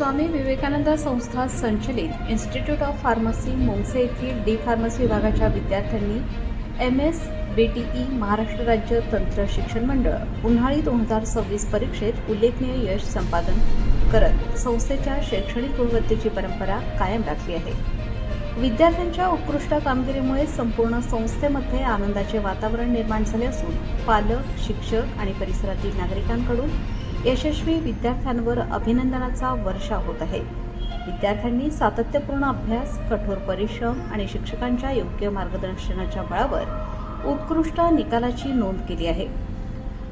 स्वामी विवेकानंद संस्था संचलित institute of pharmacy मोंगसे येथील डी फार्मसी विभागाच्या विद्यार्थ्यांनी MSBTE महाराष्ट्र राज्य तंत्र शिक्षण मंडळ उन्हाळी 2026 परीक्षेत उल्लेखनीय यश संपादन करत संस्थेच्या शैक्षणिक गुणवत्तेची परंपरा कायम राखली आहे। विद्यार्थ्यांच्या उत्कृष्ट कामगिरीमुळे संपूर्ण संस्थेमध्ये आनंदाचे वातावरण निर्माण झाले असून पालक, शिक्षक आणि परिसरातील नागरिकांकडून यशस्वी विद्यार्थ्यांवर अभिनंदनाचा वर्षाव होत आहे। विद्यार्थ्यांनी सातत्यपूर्ण अभ्यास, कठोर परिश्रम आणि शिक्षकांच्या योग्य मार्गदर्शनाच्या बळावर उत्कृष्ट निकालाची नोंद केली आहे।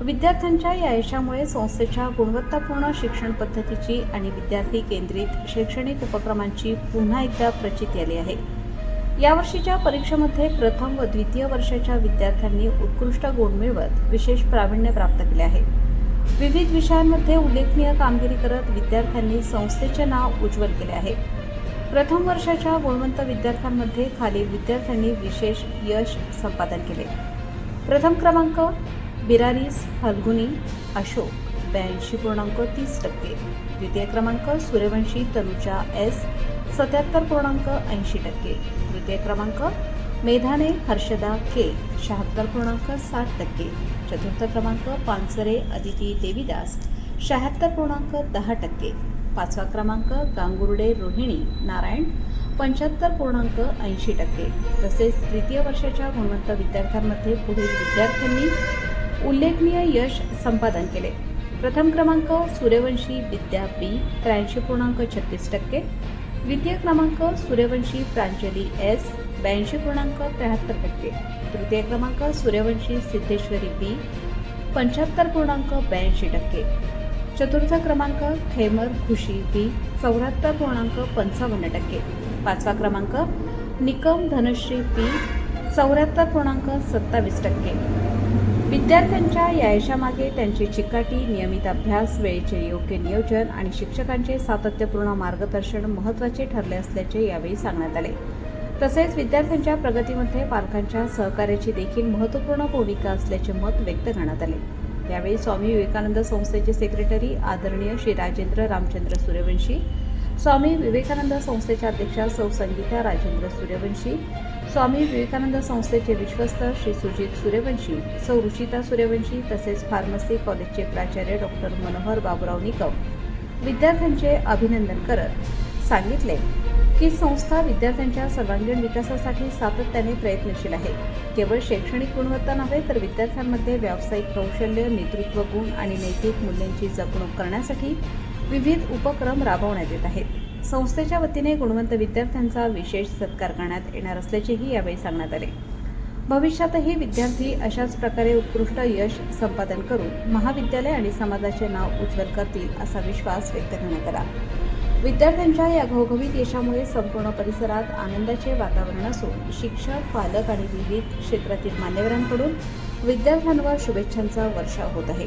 विद्यार्थ्यांच्या या यशामुळे संस्थेच्या गुणवत्तापूर्ण शिक्षण पद्धतीची आणि विद्यार्थी केंद्रित शैक्षणिक उपक्रमांची पुन्हा एकदा प्रचिती आली आहे। यावर्षीच्या परीक्षेमध्ये प्रथम व द्वितीय वर्षाच्या विद्यार्थ्यांनी उत्कृष्ट गुण मिळवत विशेष प्रावीण्य प्राप्त केले आहे। विविध विषयांमध्ये उल्लेखनीय कामगिरी करत विद्यार्थ्यांनी संस्थेचे नाव उज्ज्वल केले आहे। प्रथम वर्षाच्या गुणवंत विद्यार्थ्यांमध्ये खालील विद्यार्थ्यांनी विशेष यश संपादन केले। प्रथम क्रमांक बिरारीस फाल्गुनी अशोक 82.30%। द्वितीय क्रमांक सूर्यवंशी तनुजा S 77.80%। तृतीय क्रमांक मेधाने हर्षदा K 76.60%। चतुर्थ क्रमांक पानसरे अदिती देवीदास 76.10%। पाचवा क्रमांक गांगुर्डे रोहिणी नारायण 75.80%। तसेच तृतीय वर्षाच्या गुणवंत विद्यार्थ्यांमध्ये पुढील विद्यार्थ्यांनी उल्लेखनीय यश संपादन केले। प्रथम क्रमांक सूर्यवंशी विद्या B 83.36%। द्वितीय क्रमांक सूर्यवंशी प्रांजली S 82.73%। तृतीय क्रमांक सूर्यवंशी सिद्धेश्वरी B 75.82%। चतुर्थ क्रमांक खैमर खुशी B 74.55%। पाचवा क्रमांक निकम धनश्री P 74.27%। विद्यार्थ्यांच्या या यशामागे त्यांची चिकाटी, नियमित अभ्यास, वेळेचे योग्य नियोजन आणि शिक्षकांचे सातत्यपूर्ण मार्गदर्शन महत्त्वाचे ठरले असल्याचे यावेळी सांगण्यात आले। तसेच विद्यार्थ्यांच्या प्रगतीमध्ये पालकांच्या सहकार्याची देखील महत्त्वपूर्ण भूमिका असल्याचे मत व्यक्त करण्यात आले। यावेळी स्वामी विवेकानंद संस्थेचे सेक्रेटरी आदरणीय श्री राजेंद्र रामचंद्र सूर्यवंशी, स्वामी विवेकानंद संस्थेच्या अध्यक्षा सौ संगीता राजेंद्र सूर्यवंशी, स्वामी विवेकानंद संस्थेचे विश्वस्त श्री सुजित सूर्यवंशी, सौ रुचिता सूर्यवंशी तसेच फार्मसी कॉलेजचे प्राचार्य डॉक्टर मनोहर बाबुराव निकम विद्यार्थ्यांचे अभिनंदन करत सांगितले की संस्था विद्यार्थ्यांच्या सर्वांगीण विकासासाठी सातत्याने प्रयत्नशील आहे। केवळ शैक्षणिक गुणवत्ता नव्हे तर विद्यार्थ्यांमध्ये व्यावसायिक कौशल्य, नेतृत्व गुण आणि नैतिक मूल्यांची जपणूक करण्यासाठी विविध उपक्रम राबवण्यात येत आहेत। संस्थेच्या वतीने गुणवंत विद्यार्थ्यांचा विशेष सत्कार करण्यात येणार असल्याचेही यावेळी सांगण्यात आले। भविष्यातही विद्यार्थी अशाच प्रकारे उत्कृष्ट यश संपादन करून महाविद्यालय आणि समाजाचे नाव उज्ज्वल करतील असा विश्वास व्यक्त करण्यात आला। विद्यार्थ्यांच्या या घवघवीत यशामुळे संपूर्ण परिसरात आनंदाचे वातावरण असून शिक्षक, पालक आणि विविध क्षेत्रातील मान्यवरांकडून विद्यार्थ्यांवर शुभेच्छांचा वर्षाव होत आहे।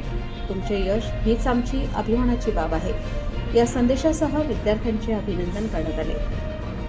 तुमचे यश हीच आमची अभिमानाची बाब आहे। या संदेशासह विद्यार्थ्यांचे अभिनंदन करण्यात आले।